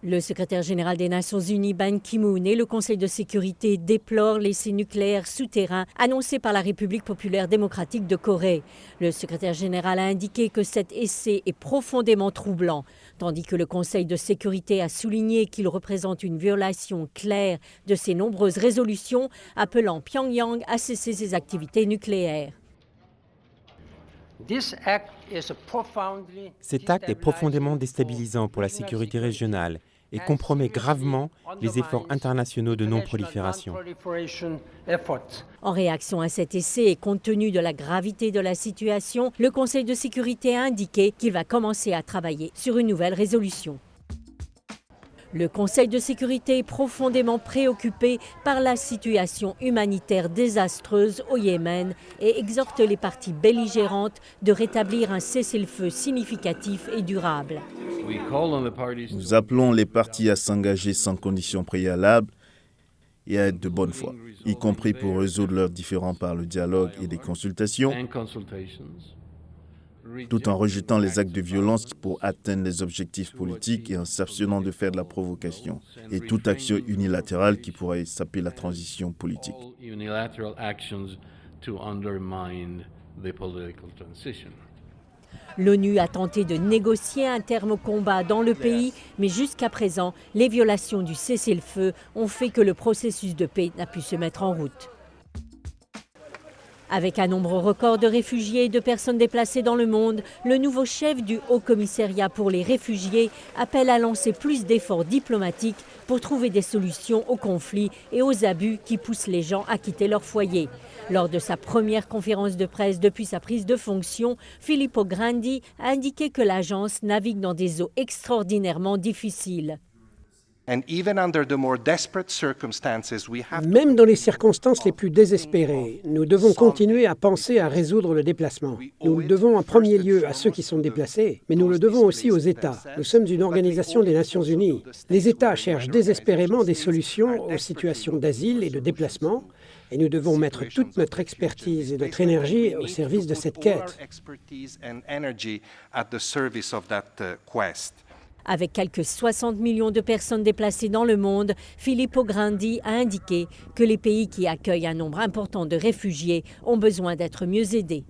Le secrétaire général des Nations Unies, Ban Ki-moon, et le Conseil de sécurité déplorent l'essai nucléaire souterrain annoncé par la République populaire démocratique de Corée. Le secrétaire général a indiqué que cet essai est profondément troublant, tandis que le Conseil de sécurité a souligné qu'il représente une violation claire de ses nombreuses résolutions, appelant Pyongyang à cesser ses activités nucléaires. Cet acte est profondément déstabilisant pour la sécurité régionale et compromet gravement les efforts internationaux de non-prolifération. En réaction à cet essai et compte tenu de la gravité de la situation, le Conseil de sécurité a indiqué qu'il va commencer à travailler sur une nouvelle résolution. Le Conseil de sécurité est profondément préoccupé par la situation humanitaire désastreuse au Yémen et exhorte les parties belligérantes de rétablir un cessez-le-feu significatif et durable. Nous appelons les parties à s'engager sans conditions préalables et à être de bonne foi, y compris pour résoudre leurs différends par le dialogue et des consultations, tout en rejetant les actes de violence pour atteindre les objectifs politiques et en s'abstenant de faire de la provocation et toute action unilatérale qui pourrait saper la transition politique. L'ONU a tenté de négocier un terme au combat dans le pays, mais jusqu'à présent, les violations du cessez-le-feu ont fait que le processus de paix n'a pu se mettre en route. Avec un nombre record de réfugiés et de personnes déplacées dans le monde, le nouveau chef du Haut Commissariat pour les réfugiés appelle à lancer plus d'efforts diplomatiques pour trouver des solutions aux conflits et aux abus qui poussent les gens à quitter leur foyer. Lors de sa première conférence de presse depuis sa prise de fonction, Filippo Grandi a indiqué que l'agence navigue dans des eaux extraordinairement difficiles. Même dans les circonstances les plus désespérées, nous devons continuer à penser à résoudre le déplacement. Nous le devons en premier lieu à ceux qui sont déplacés, mais nous le devons aussi aux États. Nous sommes une organisation des Nations Unies. Les États cherchent désespérément des solutions aux situations d'asile et de déplacement, et nous devons mettre toute notre expertise et notre énergie au service de cette quête. Avec quelques 60 millions de personnes déplacées dans le monde, Filippo Grandi a indiqué que les pays qui accueillent un nombre important de réfugiés ont besoin d'être mieux aidés.